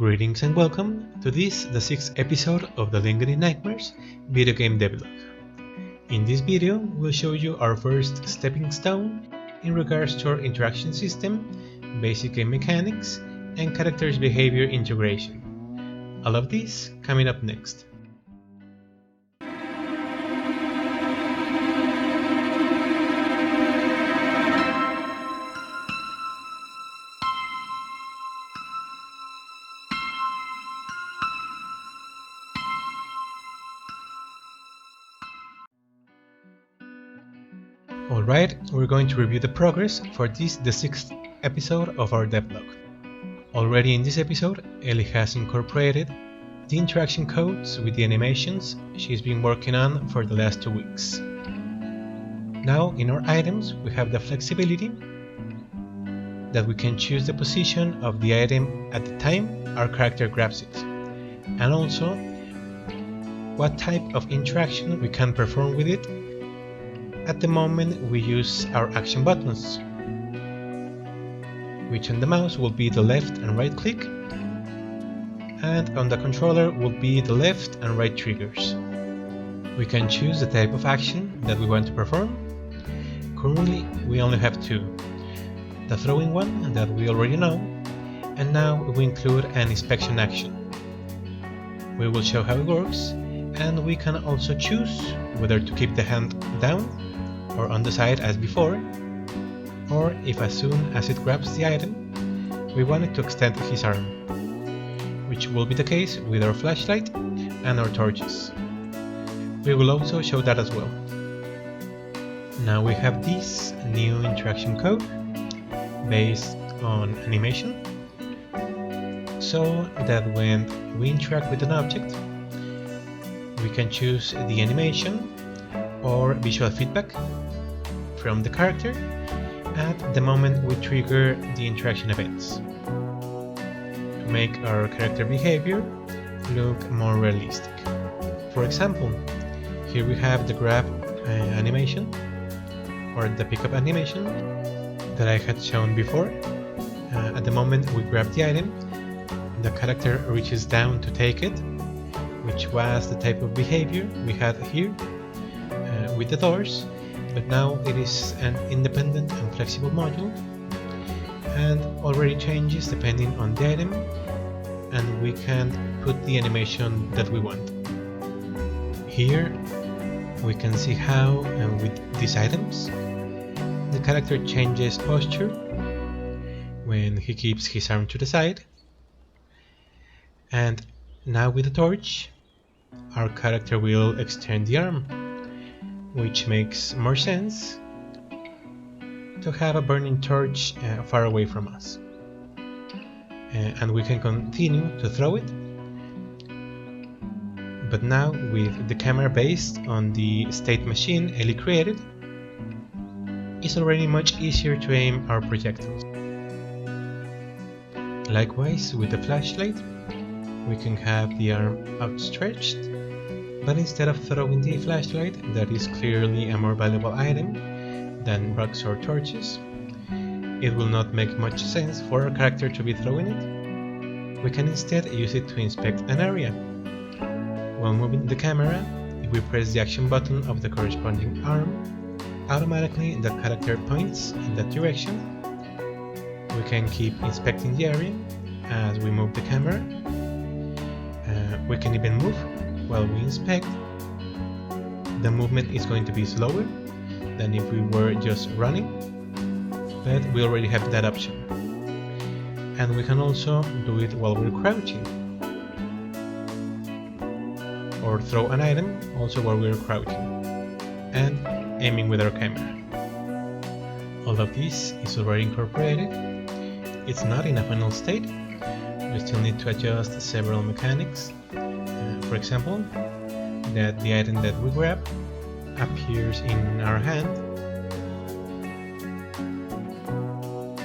Greetings and welcome to this, the 6th episode of the Lingering Nightmares video game devlog. In this video, we'll show you our first stepping stone in regards to our interaction system, basic game mechanics, and characters' behavior integration. All of this coming up next. Alright, we're going to review the progress for this, the 6th episode of our devlog. Already in this episode, Ellie has incorporated the interaction codes with the animations she's been working on for the last 2 weeks. Now, in our items, we have the flexibility that we can choose the position of the item at the time our character grabs it, and also what type of interaction we can perform with it at the moment we use our action buttons, which on the mouse will be the left and right click, and on the controller will be the left and right triggers. We can choose the type of action that we want to perform. Currently we only have 2, the throwing one that we already know, and now we include an inspection action. We will show how it works, and we can also choose whether to keep the hand down or on the side as before, or if as soon as it grabs the item, we want it to extend his arm, which will be the case with our flashlight and our torches. We will also show that as well. Now we have this new interaction code based on animation, so that when we interact with an object, we can choose the animation or visual feedback from the character at the moment we trigger the interaction events, to make our character behavior look more realistic. For example, here we have the grab animation or the pickup animation that I had shown before. At the moment we grab the item, the character reaches down to take it, which was the type of behavior we had here with the doors, but now it is an independent and flexible module and already changes depending on the item, and we can put the animation that we want. Here we can see how with these items the character changes posture when he keeps his arm to the side, and now with the torch our character will extend the arm, which makes more sense to have a burning torch far away from us. And we can continue to throw it, but now with the camera based on the state machine Ellie created, it's already much easier to aim our projectiles. Likewise with the flashlight, we can have the arm outstretched, but instead of throwing the flashlight, that is clearly a more valuable item than rocks or torches, it will not make much sense for our character to be throwing it. We can instead use it to inspect an area. While moving the camera, if we press the action button of the corresponding arm, automatically the character points in that direction. We can keep inspecting the area as we move the camera. We can even move while we inspect. The movement is going to be slower than if we were just running, but we already have that option. And we can also do it while we're crouching, or throw an item also while we're crouching, and aiming with our camera. All of this is already incorporated. It's not in a final state. We still need to adjust several mechanics. For example, that the item that we grab appears in our hand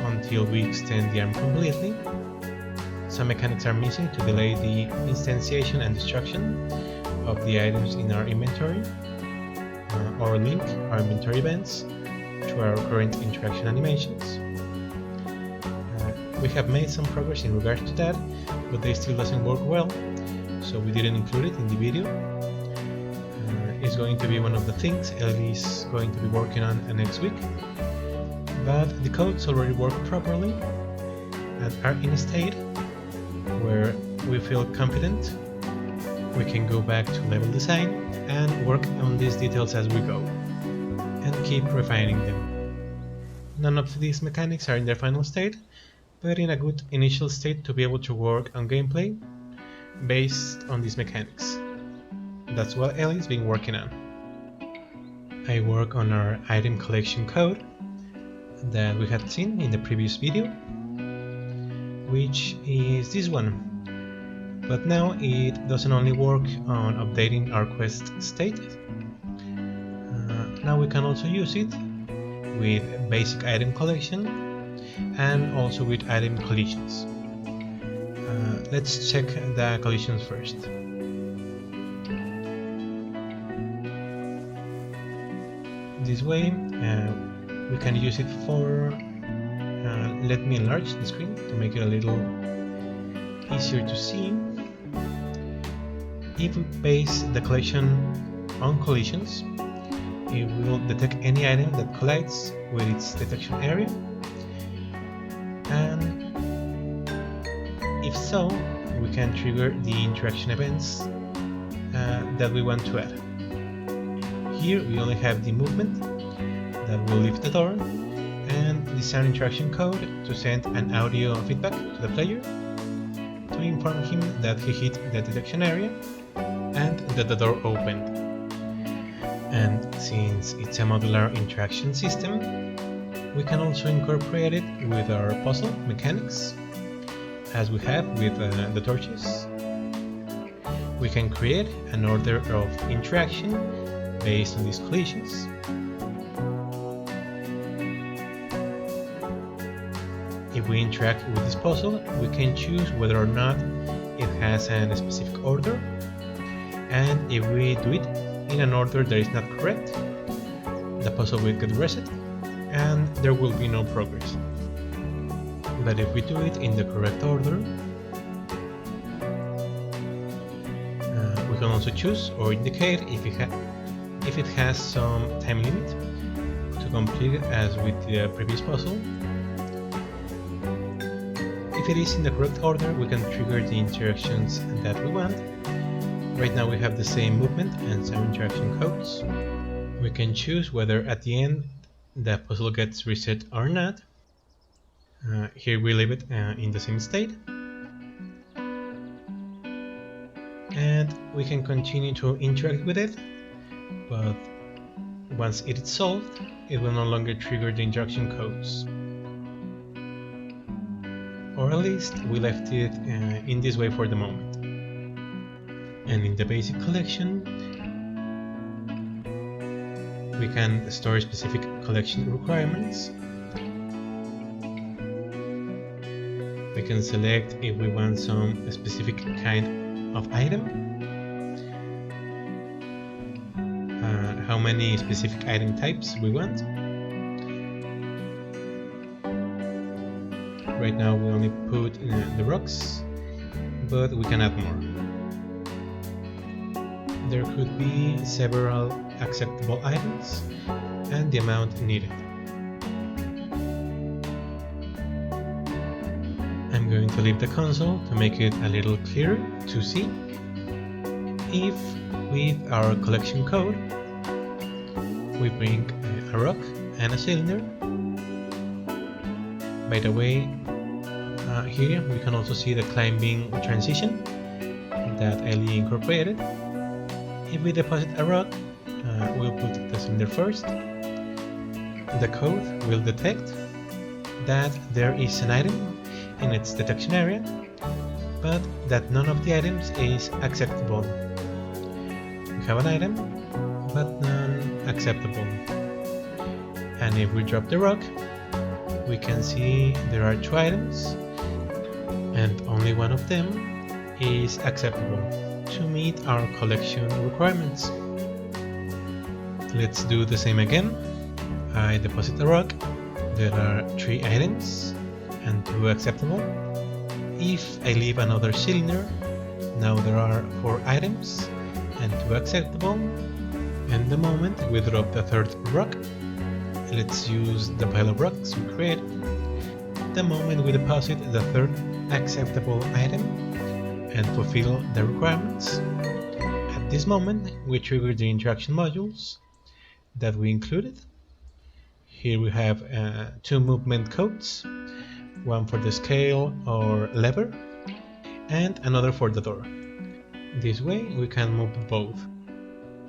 until we extend the arm completely. Some mechanics are missing to delay the instantiation and destruction of the items in our inventory, or link our inventory events to our current interaction animations. We have made some progress in regards to that, but they still doesn't work well, so we didn't include it in the video. It's going to be one of the things Ellie is going to be working on next week, but the codes already work properly and are in a state where we feel confident we can go back to level design and work on these details as we go and keep refining them. None of these mechanics are in their final state, but in a good initial state to be able to work on gameplay based on these mechanics. That's what Ellie's been working on. I work on our item collection code that we had seen in the previous video, which is this one. But now it doesn't only work on updating our quest state. Now we can also use it with basic item collection and also with item collisions. Let's check the collisions first. This way we can use it for let me enlarge the screen to make it a little easier to see. If we base the collection on collisions, it will detect any item that collides with its detection area, and if so, we can trigger the interaction events that we want to add. Here we only have the movement that will lift the door and the sound interaction code to send an audio feedback to the player to inform him that he hit the detection area and that the door opened. And since it's a modular interaction system, we can also incorporate it with our puzzle mechanics, as we have with the torches. We can create an order of interaction based on these collisions. If we interact with this puzzle, we can choose whether or not it has a specific order, and if we do it in an order that is not correct, the puzzle will get reset and there will be no progress. But if we do it in the correct order, we can also choose or indicate if it has some time limit to complete, as with the previous puzzle. If it is in the correct order, we can trigger the interactions that we want. Right now we have the same movement and some interaction codes. We can choose whether at the end the puzzle gets reset or not. Here we leave it in the same state. And we can continue to interact with it, but once it is solved, it will no longer trigger the interaction codes. Or at least we left it in this way for the moment. And in the basic collection, we can store specific collection requirements. We can select if we want some specific kind of item, how many specific item types we want. Right now we only put the rocks, but we can add more. There could be several acceptable items and the amount needed. I'm going to leave the console to make it a little clearer to see if with our collection code we bring a rock and a cylinder. By the way, here we can also see the climbing transition that Ellie incorporated. If we deposit a rock, we'll put the cylinder first. The code will detect that there is an item in its detection area, but that none of the items is acceptable. We have an item, but none acceptable. And if we drop the rock, we can see there are 2 items, and only one of them is acceptable to meet our collection requirements. Let's do the same again. I deposit a rock. There are 3 items, and 2 acceptable. If I leave another cylinder, now there are 4 items and 2 acceptable. And the moment we drop the third rock, let's use the pile of rocks we created. The moment we deposit the third acceptable item and fulfill the requirements, at this moment we trigger the interaction modules that we included. Here we have 2 movement codes, one for the scale or lever and another for the door. This way we can move both.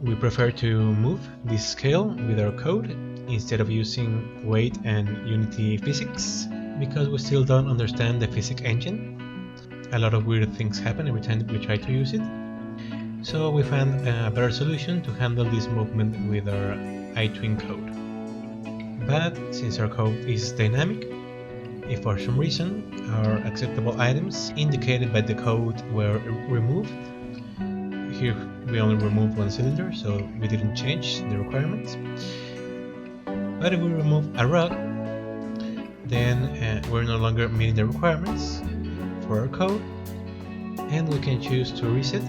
We prefer to move this scale with our code instead of using weight and Unity physics, because we still don't understand the physics engine. A lot of weird things happen every time we try to use it. So we found a better solution to handle this movement with our iTwin code. But since our code is dynamic, if for some reason our acceptable items indicated by the code were removed, here we only removed 1 cylinder, so we didn't change the requirements. But if we remove a rock, then we're no longer meeting the requirements for our code, and we can choose to reset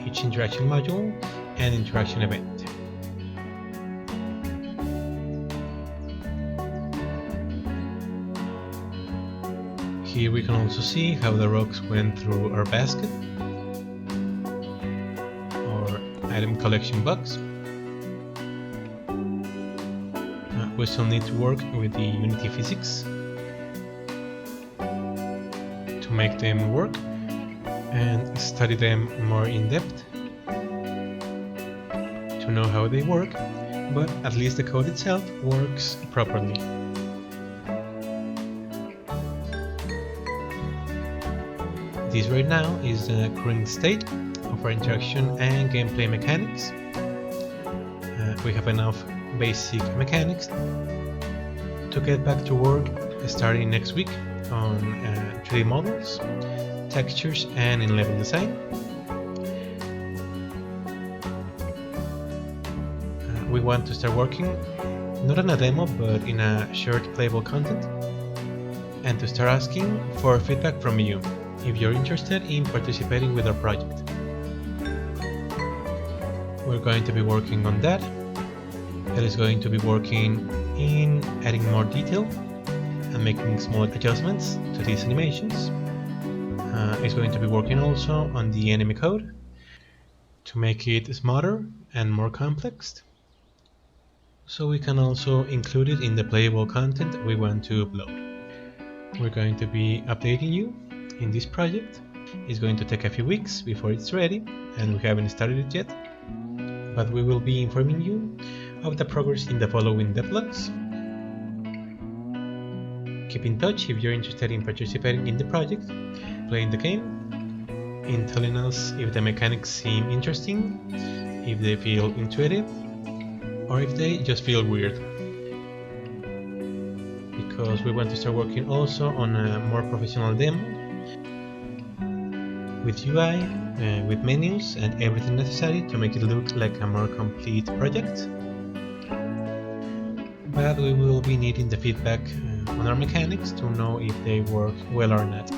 each interaction module and interaction event. Here we can also see how the rocks went through our basket or item collection box. We still need to work with the Unity physics to make them work and study them more in depth to know how they work, but at least the code itself works properly. This right now is the current state of our interaction and gameplay mechanics. We have enough basic mechanics to get back to work starting next week on 3D models, textures and in-level design. We want to start working not on a demo but in a shared playable content, and to start asking for feedback from you if you're interested in participating with our project. We're going to be working on that. That is going to be working in adding more detail and making small adjustments to these animations. It's going to be working also on the enemy code to make it smarter and more complex, so we can also include it in the playable content we want to upload. We're going to be updating you in this project. It's going to take a few weeks before it's ready, and we haven't started it yet, but we will be informing you of the progress in the following devlogs. Keep in touch if you're interested in participating in the project, playing the game, in telling us if the mechanics seem interesting, if they feel intuitive, or if they just feel weird. Because we want to start working also on a more professional demo with UI, with menus and everything necessary to make it look like a more complete project. But we will be needing the feedback on our mechanics to know if they work well or not.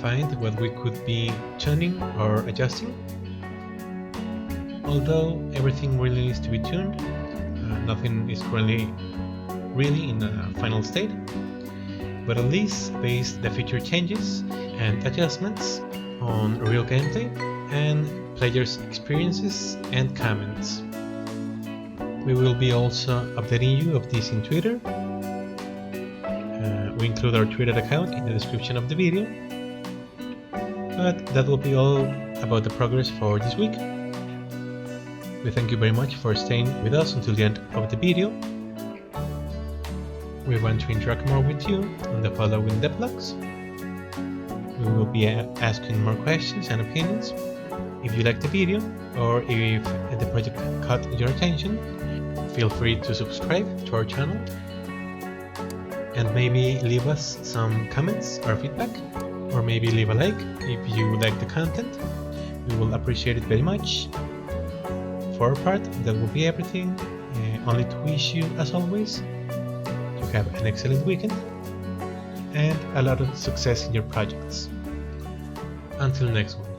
Find what we could be tuning or adjusting. Although everything really needs to be tuned, nothing is currently really in a final state, but at least base the feature changes and adjustments on real gameplay and players' experiences and comments. We will be also updating you of this in Twitter. We include our Twitter account in the description of the video. But that will be all about the progress for this week. We thank you very much for staying with us until the end of the video. We want to interact more with you on the following devlogs. We will be asking more questions and opinions. If you like the video, or if the project caught your attention, feel free to subscribe to our channel and maybe leave us some comments or feedback, or maybe leave a like if you like the content. We will appreciate it very much. For our part, that will be everything. Only to wish you, as always, to have an excellent weekend, and a lot of success in your projects. Until next one.